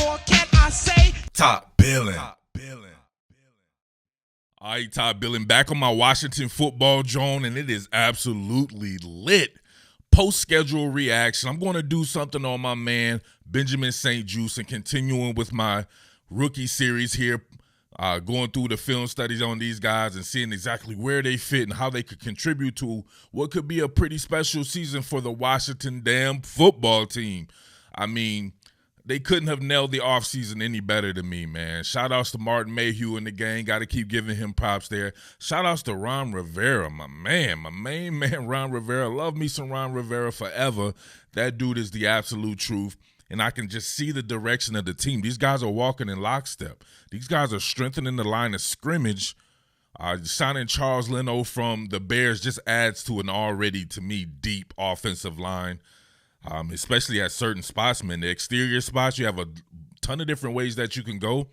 more can I say? Top Billin. All right, Top Billin, back on my Washington football drone, and it is absolutely lit. Post-schedule reaction. I'm going to do something on my man, Benjamin St-Juste, and continuing with my rookie series here, going through the film studies on these guys and seeing exactly where they fit and how they could contribute to what could be a pretty special season for the Washington damn football team. I mean, they couldn't have nailed the offseason any better than me, man. Shout-outs to Martin Mayhew and the gang. Got to keep giving him props there. Shout-outs to Ron Rivera, my main man, Ron Rivera. Love me some Ron Rivera forever. That dude is the absolute truth, and I can just see the direction of the team. These guys are walking in lockstep. These guys are strengthening the line of scrimmage. Signing Charles Leno from the Bears just adds to an already, to me, deep offensive line. Especially at certain spots, man. The exterior spots, you have a ton of different ways that you can go.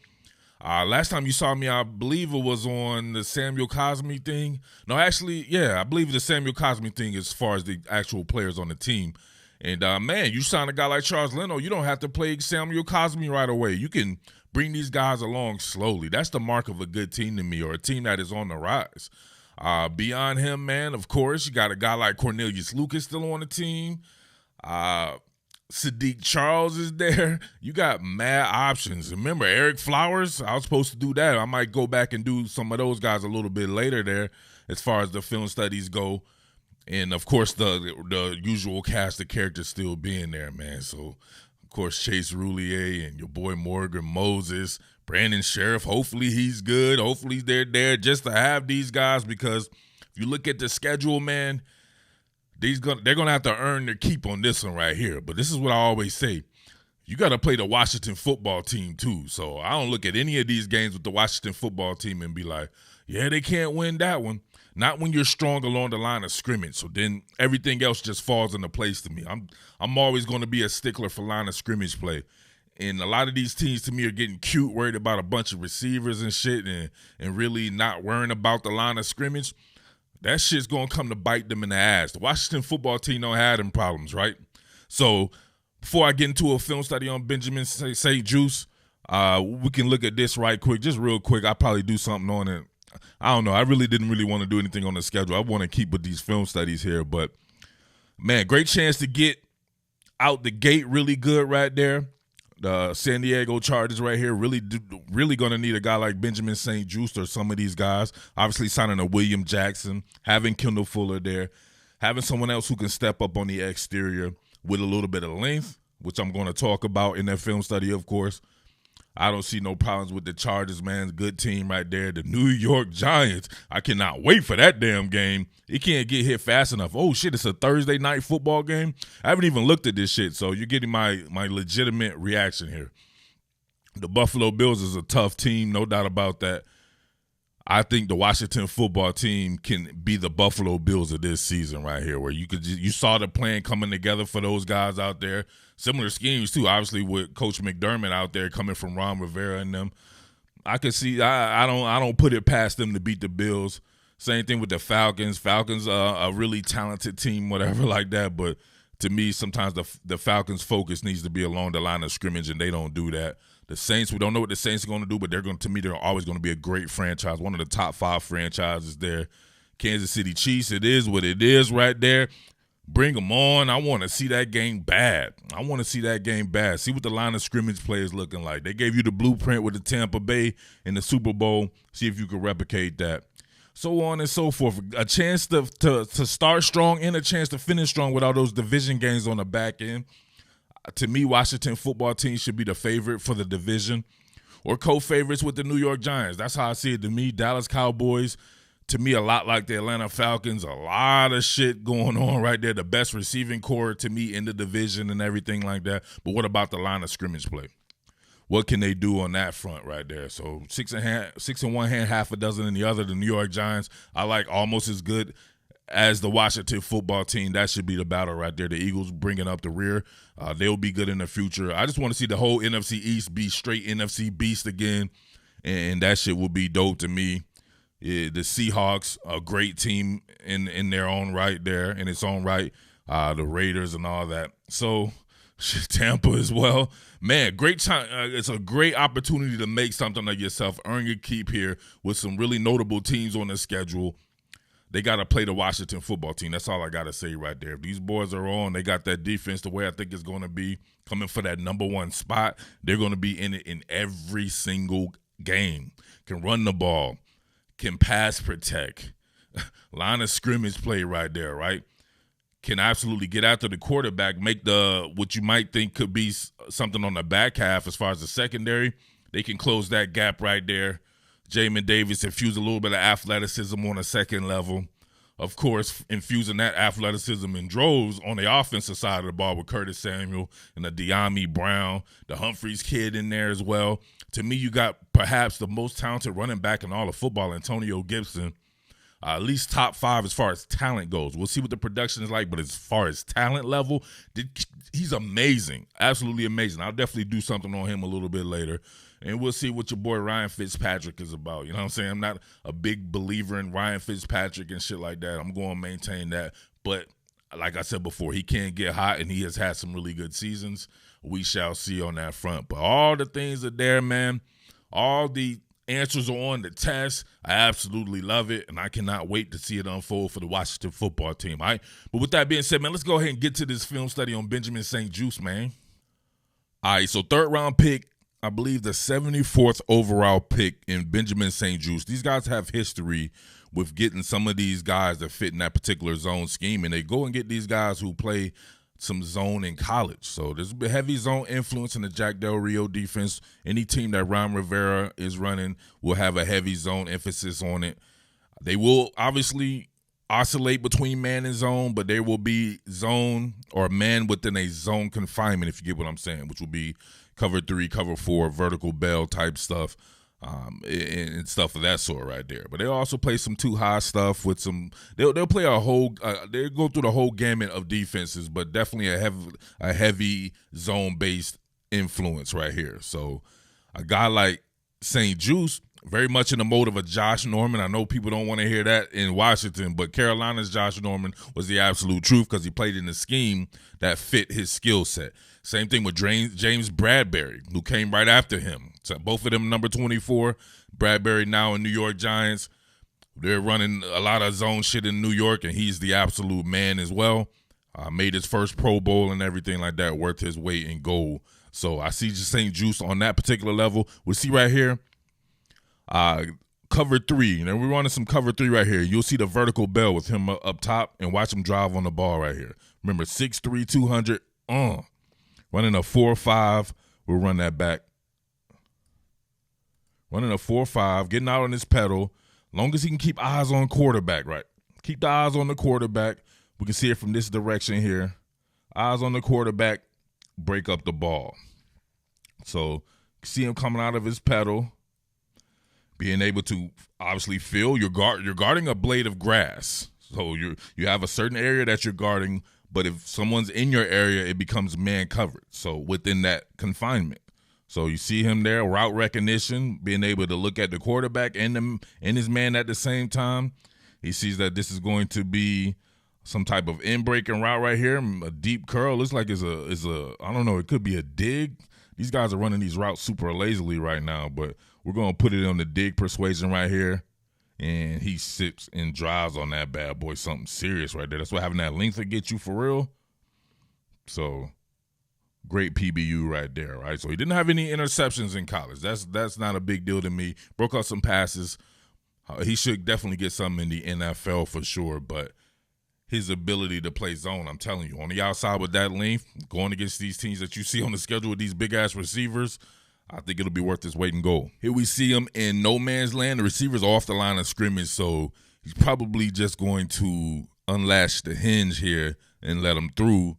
Last time you saw me, I believe it was on the Samuel Cosme thing. No, actually, yeah, I believe the Samuel Cosme thing as far as the actual players on the team. And, man, you sign a guy like Charles Leno, you don't have to play Samuel Cosme right away. You can bring these guys along slowly. That's the mark of a good team to me, or a team that is on the rise. Beyond him, man, of course, you got a guy like Cornelius Lucas still on the team. Sadiq Charles is there. You got mad options. Remember Eric Flowers? I was supposed to do that. I might go back and do some of those guys a little bit later there as far as the film studies go. And, of course, the usual cast of characters still being there, man. So, of course, Chase Roulier and your boy Morgan Moses, Brandon Sheriff. Hopefully he's good. Hopefully they're there just to have these guys, because if you look at the schedule, man, they're going to have to earn their keep on this one right here. But this is what I always say. You got to play the Washington football team too. So I don't look at any of these games with the Washington football team and be like, yeah, they can't win that one. Not when you're strong along the line of scrimmage. So then everything else just falls into place to me. I'm always going to be a stickler for line of scrimmage play. And a lot of these teams to me are getting cute, worried about a bunch of receivers and shit, and really not worrying about the line of scrimmage. That shit's going to come to bite them in the ass. The Washington football team don't have them problems, right? So before I get into a film study on Benjamin St-Juste, we can look at this right quick, just real quick. I'll probably do something on it. I don't know. I really didn't want to do anything on the schedule. I want to keep with these film studies here. But, man, great chance to get out the gate really good right there. The San Diego Chargers right here really going to need a guy like Benjamin St-Juste or some of these guys. Obviously signing a William Jackson, having Kendall Fuller there, having someone else who can step up on the exterior with a little bit of length, which I'm going to talk about in that film study, of course. I don't see no problems with the Chargers, man. Good team right there. The New York Giants. I cannot wait for that damn game. It can't get hit fast enough. Oh, shit, it's a Thursday night football game? I haven't even looked at this shit, so you're getting my legitimate reaction here. The Buffalo Bills is a tough team, no doubt about that. I think the Washington football team can be the Buffalo Bills of this season right here, where you saw the plan coming together for those guys out there. Similar schemes too, obviously with Coach McDermott out there coming from Ron Rivera and them. I could see. I don't put it past them to beat the Bills. Same thing with the Falcons. Falcons are a really talented team, whatever like that. But to me, sometimes the Falcons' focus needs to be along the line of scrimmage, and they don't do that. The Saints, we don't know what the Saints are going to do, but they're always going to be a great franchise, one of the top 5 franchises there. Kansas City Chiefs, it is what it is right there. Bring them on. I want to see that game bad. See what the line of scrimmage play is looking like. They gave you the blueprint with the Tampa Bay in the Super Bowl. See if you can replicate that. So on and so forth. A chance to start strong and a chance to finish strong with all those division games on the back end. To me, Washington football team should be the favorite for the division or co-favorites with the New York Giants. That's how I see it to me. Dallas Cowboys, to me, a lot like the Atlanta Falcons. A lot of shit going on right there. The best receiving core to me in the division and everything like that. But what about the line of scrimmage play? What can they do on that front right there? So 6 in one hand, half a dozen in the other. The New York Giants, I like almost as good as the Washington football team. That should be the battle right there. The Eagles bringing up the rear. They'll be good in the future. I just want to see the whole NFC East be straight NFC beast again, and that shit will be dope to me. Yeah, the Seahawks, a great team in their own right there, in its own right. The Raiders and all that. So Tampa as well. Man, great time. It's a great opportunity to make something of yourself, earn your keep here with some really notable teams on the schedule. They got to play the Washington football team. That's all I got to say right there. If these boys are on, they got that defense the way I think it's going to be, coming for that number one spot. They're going to be in it in every single game. Can run the ball, can pass protect, line of scrimmage play right there, right? Can absolutely get after the quarterback, make the what you might think could be something on the back half as far as the secondary. They can close that gap right there. Jamin Davis infuse a little bit of athleticism on a second level. Of course, infusing that athleticism in droves on the offensive side of the ball with Curtis Samuel and the De'Ami Brown, the Humphreys kid in there as well. To me, you got perhaps the most talented running back in all of football, Antonio Gibson. At least top 5 as far as talent goes. We'll see what the production is like, but as far as talent level, he's amazing. Absolutely amazing. I'll definitely do something on him a little bit later. And we'll see what your boy Ryan Fitzpatrick is about. You know what I'm saying? I'm not a big believer in Ryan Fitzpatrick and shit like that. I'm going to maintain that. But like I said before, he can get hot, and he has had some really good seasons. We shall see on that front. But all the things are there, man. All the answers are on the test. I absolutely love it, and I cannot wait to see it unfold for the Washington football team. All right? But with that being said, man, let's go ahead and get to this film study on Benjamin St-Juste, man. All right, so third-round pick, I believe the 74th overall pick in Benjamin St-Juste. These guys have history with getting some of these guys that fit in that particular zone scheme, and they go and get these guys who play some zone in college. So there's a heavy zone influence in the Jack Del Rio defense. Any team that Ron Rivera is running will have a heavy zone emphasis on it. They will obviously oscillate between man and zone, but there will be zone or man within a zone confinement, if you get what I'm saying, which will be cover 3, cover 4, vertical bell type stuff, and stuff of that sort right there. But they'll also play some too high stuff with some. They'll play a whole. They'll go through the whole gamut of defenses, but definitely a heavy zone based influence right here. So a guy like St-Juste, very much in the mode of a Josh Norman. I know people don't want to hear that in Washington, but Carolina's Josh Norman was the absolute truth because he played in a scheme that fit his skill set. Same thing with James Bradberry, who came right after him. So both of them number 24. Bradberry now in New York Giants. They're running a lot of zone shit in New York, and he's the absolute man as well. Made his first Pro Bowl and everything like that, worth his weight in gold. So I see St-Juste on that particular level. We'll see right here. Cover 3. Now we're running some cover 3 right here. You'll see the vertical bell with him up top, and watch him drive on the ball right here. Remember, 6'3", 200. Running a 4-5. We'll run that back. Running a 4-5, getting out on his pedal. Long as he can keep eyes on quarterback, right? Keep the eyes on the quarterback. We can see it from this direction here. Eyes on the quarterback, break up the ball. So see him coming out of his pedal, being able to obviously feel you're guarding a blade of grass. So you have a certain area that you're guarding, but if someone's in your area, it becomes man covered. So within that confinement. So you see him there, route recognition, being able to look at the quarterback and his man at the same time. He sees that this is going to be some type of in-breaking route right here, a deep curl. Looks like it's a I don't know, it could be a dig. These guys are running these routes super lazily right now, but we're going to put it on the dig persuasion right here. And he sits and drives on that bad boy, something serious right there. That's what having that length will get you for real. So great PBU right there, right? So he didn't have any interceptions in college. That's not a big deal to me. Broke out some passes. He should definitely get something in the NFL for sure, but his ability to play zone, I'm telling you, on the outside with that length, going against these teams that you see on the schedule with these big-ass receivers, I think it'll be worth his weight in gold. Here we see him in no man's land. The receiver's off the line of scrimmage, so he's probably just going to unlatch the hinge here and let him through.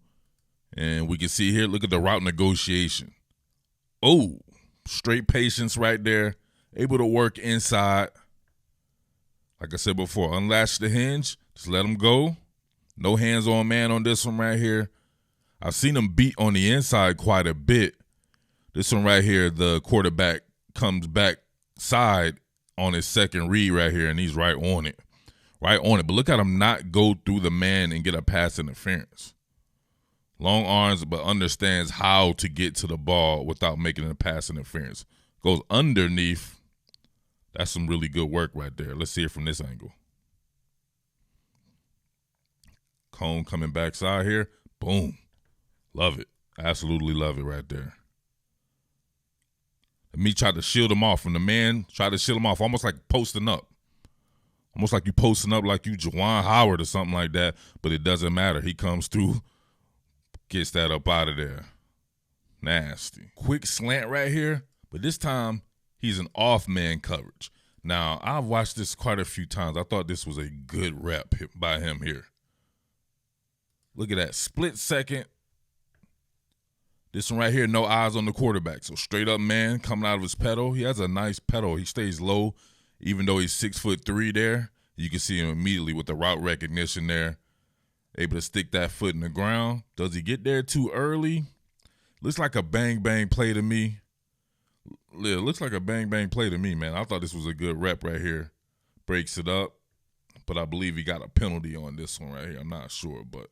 And we can see here, look at the route negotiation. Oh, straight patience right there. Able to work inside. Like I said before, unlatch the hinge. Just let him go. No hands-on man on this one right here. I've seen him beat on the inside quite a bit. This one right here, the quarterback comes back side on his second read right here, and he's right on it. Right on it. But look at him not go through the man and get a pass interference. Long arms, but understands how to get to the ball without making a pass interference. Goes underneath. That's some really good work right there. Let's see it from this angle. Cone coming backside here. Boom. Love it. Absolutely love it right there. And me tried to shield him off. From the man, tried to shield him off, almost like posting up. Almost like you posting up like you Juwan Howard or something like that, but it doesn't matter. He comes through, gets that up out of there. Nasty. Quick slant right here, but this time he's an off-man coverage. Now, I've watched this quite a few times. I thought this was a good rep by him here. Look at that. Split second. This one right here, no eyes on the quarterback. So straight up man coming out of his pedal. He has a nice pedal. He stays low, even though he's 6'3" there. You can see him immediately with the route recognition there. Able to stick that foot in the ground. Does he get there too early? Looks like a bang-bang play to me. It looks like a bang-bang play to me, man. I thought this was a good rep right here. Breaks it up. But I believe he got a penalty on this one right here. I'm not sure, but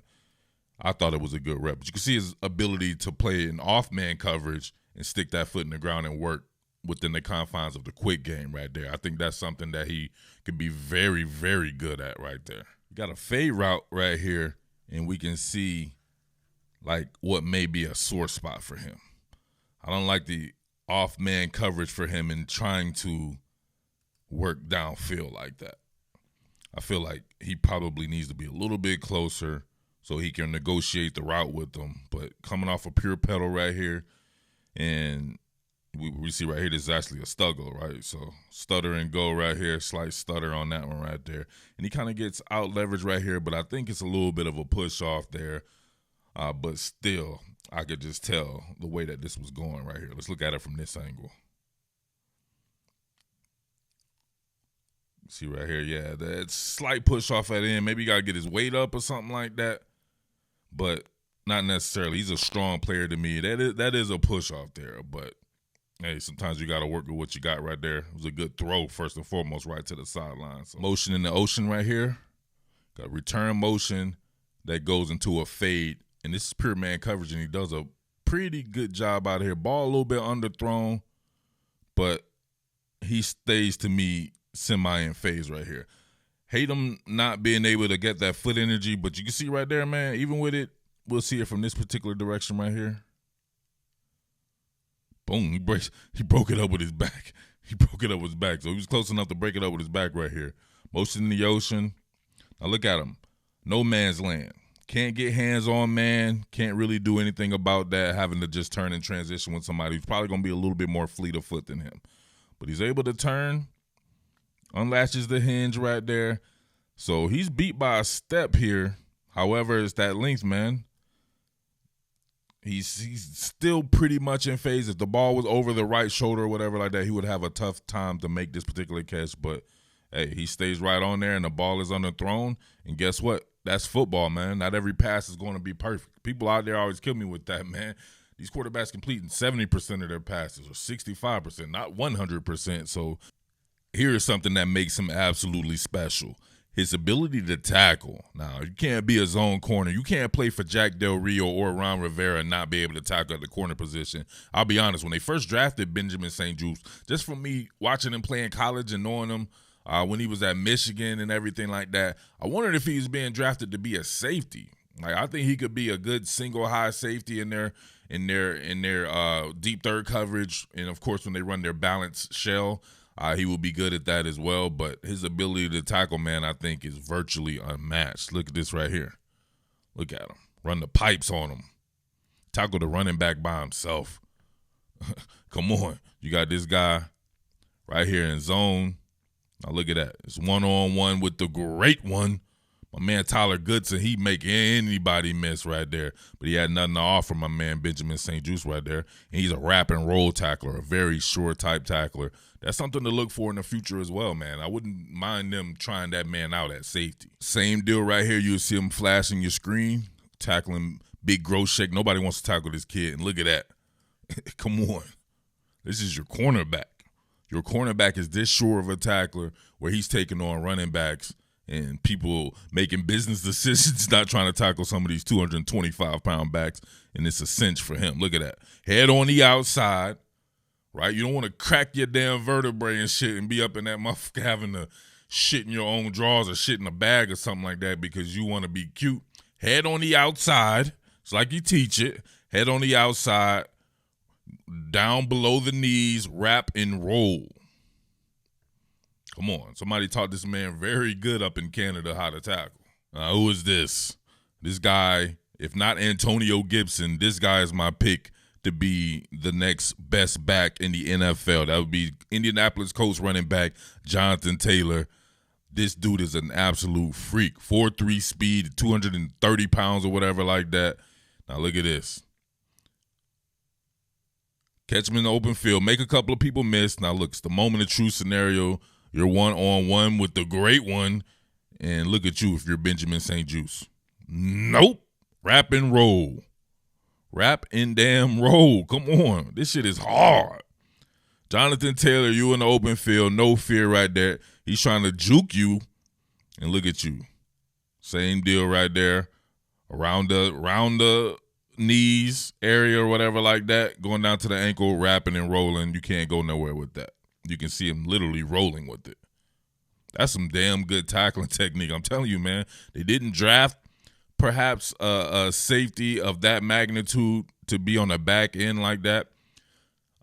I thought it was a good rep. But you can see his ability to play an off-man coverage and stick that foot in the ground and work within the confines of the quick game right there. I think that's something that he could be very, very good at right there. We got a fade route right here, and we can see like what may be a sore spot for him. I don't like the off-man coverage for him and trying to work downfield like that. I feel like he probably needs to be a little bit closer so he can negotiate the route with them. But coming off a pure pedal right here, and we see right here, this is actually a stuggle, right? So stutter and go right here, slight stutter on that one right there. And he kind of gets out leverage right here, but I think it's a little bit of a push off there. But still, I could just tell the way that this was going right here. Let's look at it from this angle. See right here, yeah, that slight push off at the end. Maybe you got to get his weight up or something like that, but not necessarily. He's a strong player to me. That is a push off there, but hey, sometimes you got to work with what you got right there. It was a good throw, first and foremost, right to the sideline. So motion in the ocean right here. Got return motion that goes into a fade, and this is pure man coverage, and he does a pretty good job out of here. Ball a little bit underthrown, but he stays, to me, semi in phase right here. Hate him not being able to get that foot energy, but you can see right there, man, even with it, we'll see it from this particular direction right here. Boom, he broke it up with his back. He broke it up with his back. So he was close enough to break it up with his back right here. Motion in the ocean. Now look at him. No man's land. Can't get hands on man. Can't really do anything about that, having to just turn and transition with somebody who's probably going to be a little bit more fleet of foot than him. But he's able to turn, unlatches the hinge right there. So he's beat by a step here. However, it's that length, man. He's still pretty much in phase. If the ball was over the right shoulder or whatever like that, he would have a tough time to make this particular catch. But, hey, he stays right on there, and the ball is underthrown. And guess what? That's football, man. Not every pass is going to be perfect. People out there always kill me with that, man. These quarterbacks completing 70% of their passes or 65%, not 100%. So here's something that makes him absolutely special. His ability to tackle. Now, you can't be a zone corner. You can't play for Jack Del Rio or Ron Rivera and not be able to tackle at the corner position. I'll be honest, when they first drafted Benjamin St-Juste, just from me watching him play in college and knowing him when he was at Michigan and everything like that, I wondered if he was being drafted to be a safety. Like, I think he could be a good single high safety in their deep third coverage, and of course when they run their balanced shell. He will be good at that as well, but his ability to tackle, man, I think is virtually unmatched. Look at this right here. Look at him. Run the pipes on him. Tackle the running back by himself. Come on. You got this guy right here in zone. Now look at that. It's one-on-one with the great one. My man Tyler Goodson, he make anybody miss right there. But he had nothing to offer my man Benjamin St-Juste right there. And he's a wrap and roll tackler, a very short type tackler. That's something to look for in the future as well, man. I wouldn't mind them trying that man out at safety. Same deal right here. You'll see him flashing your screen, tackling big growth shake. Nobody wants to tackle this kid. And look at that. Come on. This is your cornerback. Your cornerback is this short of a tackler where he's taking on running backs and people making business decisions not trying to tackle some of these 225-pound backs, and it's a cinch for him. Look at that. Head on the outside, right? You don't want to crack your damn vertebrae and shit and be up in that motherfucker having to shit in your own drawers or shit in a bag or something like that because you want to be cute. Head on the outside. It's like you teach it. Head on the outside, down below the knees, wrap and roll. Come on. Somebody taught this man very good up in Canada how to tackle. Who is this? This guy, if not Antonio Gibson, this guy is my pick to be the next best back in the NFL. That would be Indianapolis Colts running back Jonathan Taylor. This dude is an absolute freak. 4.3 speed, 230 pounds or whatever like that. Now look at this. Catch him in the open field. Make a couple of people miss. Now look, it's the moment of truth scenario. You're one-on-one with the great one. And look at you if you're Benjamin St-Juste. Nope. Wrap and roll. Wrap and damn roll. Come on. This shit is hard. Jonathan Taylor, you in the open field. No fear right there. He's trying to juke you. And look at you. Same deal right there. Around the knees area or whatever like that. Going down to the ankle, wrapping and rolling. You can't go nowhere with that. You can see him literally rolling with it. That's some damn good tackling technique. I'm telling you, man. They didn't draft perhaps a safety of that magnitude to be on the back end like that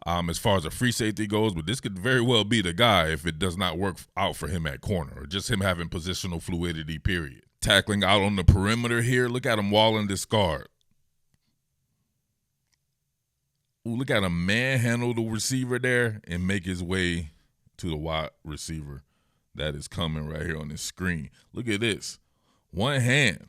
as far as a free safety goes, but this could very well be the guy if it does not work out for him at corner or just him having positional fluidity, period. Tackling out on the perimeter here. Look at him walling this guard. Ooh, look at him manhandle the receiver there and make his way to the wide receiver that is coming right here on this screen. Look at this. One hand,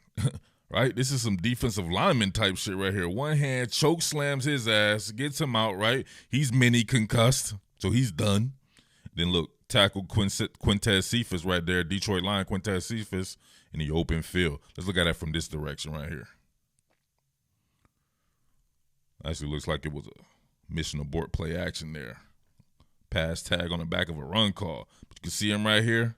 right? This is some defensive lineman type shit right here. One hand, choke slams his ass, gets him out, right? He's mini concussed, so he's done. Then look, tackle Quintez Cephas right there, Detroit Lion Quintez Cephas in the open field. Let's look at that from this direction right here. Actually looks like it was a mission abort play action there. Pass tag on the back of a run call. But you can see him right here.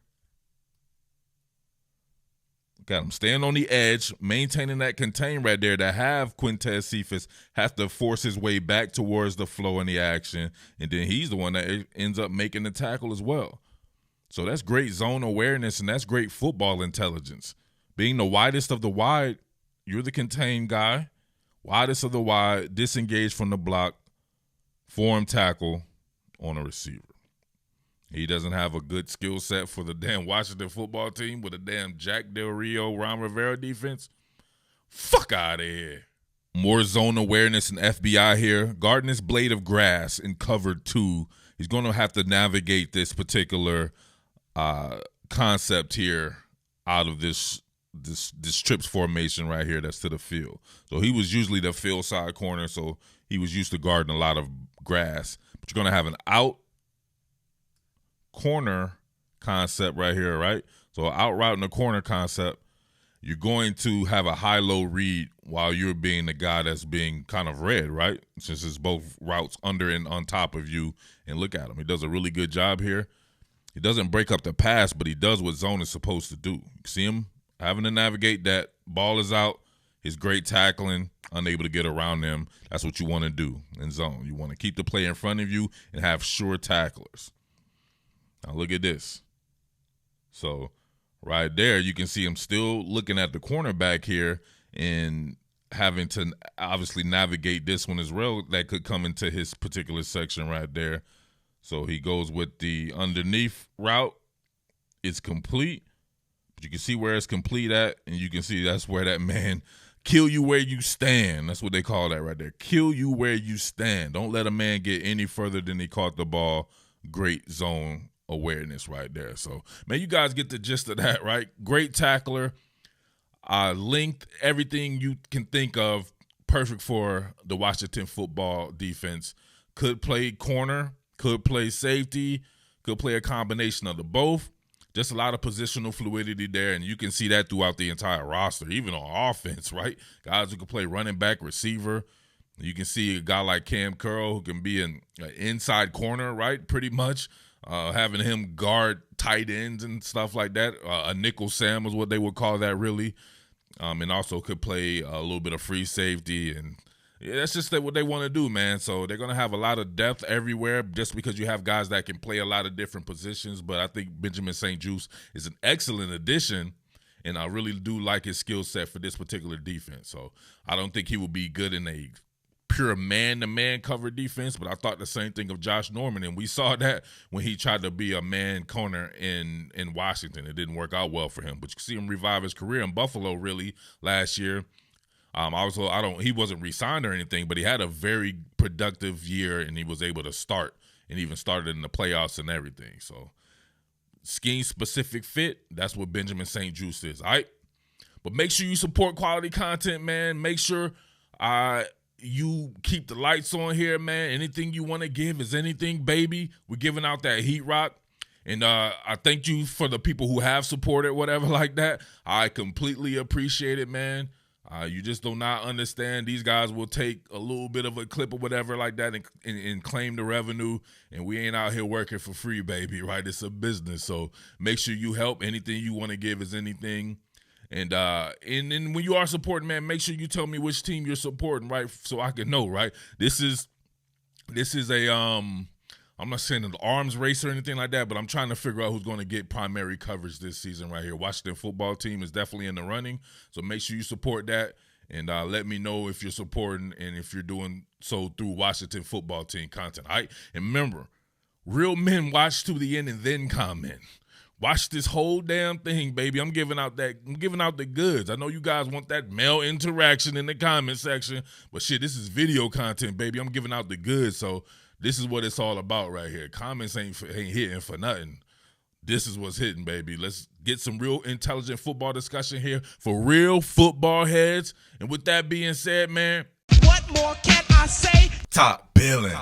Got him staying on the edge, maintaining that contain right there to have Quintez Cephas have to force his way back towards the flow in the action. And then he's the one that ends up making the tackle as well. So that's great zone awareness, and that's great football intelligence. Being the widest of the wide, you're the contained guy. Widest of the wide, disengaged from the block, form tackle on a receiver. He doesn't have a good skill set for the damn Washington football team with a damn Jack Del Rio, Ron Rivera defense. Fuck out of here. More zone awareness and FBI here. Guarding this blade of grass in cover 2. He's going to have to navigate this particular concept here out of this trips formation right here that's to the field. So he was usually the field side corner, so he was used to guarding a lot of grass. But you're going to have an out corner concept right here, right? So out route in the corner concept, you're going to have a high-low read while you're being the guy that's being kind of read, right? Since it's both routes under and on top of you. And look at him. He does a really good job here. He doesn't break up the pass, but he does what zone is supposed to do. You see him having to navigate that. Ball is out. His great tackling, unable to get around them. That's what you want to do in zone. You want to keep the play in front of you and have sure tacklers. Now look at this. So right there, you can see him still looking at the cornerback here and having to obviously navigate this one as well. That could come into his particular section right there. So he goes with the underneath route. It's complete. But you can see where it's complete at, and you can see that's where that man kill you where you stand. That's what they call that right there. Kill you where you stand. Don't let a man get any further than he caught the ball. Great zone awareness right there. So, man, you guys get the gist of that, right? Great tackler, length, everything you can think of, perfect for the Washington football defense. Could play corner, could play safety, could play a combination of the both. Just a lot of positional fluidity there, and you can see that throughout the entire roster, even on offense, right? Guys who can play running back, receiver. You can see a guy like Cam Curl who can be an inside corner, right, pretty much. having him guard tight ends and stuff like that. A nickel Sam is what they would call that, really. And also could play a little bit of free safety. And yeah, that's just what they want to do, man. So they're going to have a lot of depth everywhere just because you have guys that can play a lot of different positions. But I think Benjamin St-Juste is an excellent addition, and I really do like his skill set for this particular defense. So I don't think he will be good in a pure man-to-man cover defense, but I thought the same thing of Josh Norman, and we saw that when he tried to be a man corner in Washington. It didn't work out well for him, but you can see him revive his career in Buffalo really last year. He wasn't re-signed or anything, but he had a very productive year, and he was able to start and even started in the playoffs and everything. So scheme-specific fit, that's what Benjamin St-Juste is, all right? But make sure you support quality content, man. Make sure you keep the lights on here, man. Anything you want to give is anything, baby. We're giving out that heat rock. And I thank you for the people who have supported, whatever like that. I completely appreciate it, man. You just do not understand. These guys will take a little bit of a clip or whatever like that and claim the revenue. And we ain't out here working for free, baby, right? It's a business. So make sure you help. Anything you want to give is anything. And when you are supporting, man, make sure you tell me which team you're supporting, right? So I can know, right? This is a I'm not saying an arms race or anything like that, but I'm trying to figure out who's going to get primary coverage this season right here. Washington football team is definitely in the running, so make sure you support that. And let me know if you're supporting and if you're doing so through Washington football team content. All right? And remember, real men watch to the end and then comment. Watch this whole damn thing, baby. I'm giving out the goods. I know you guys want that male interaction in the comment section, but shit, this is video content, baby. I'm giving out the goods, so this is what it's all about right here. Comments ain't hitting for nothing. This is what's hitting, baby. Let's get some real intelligent football discussion here for real football heads. And with that being said, man, what more can I say? Top Billin.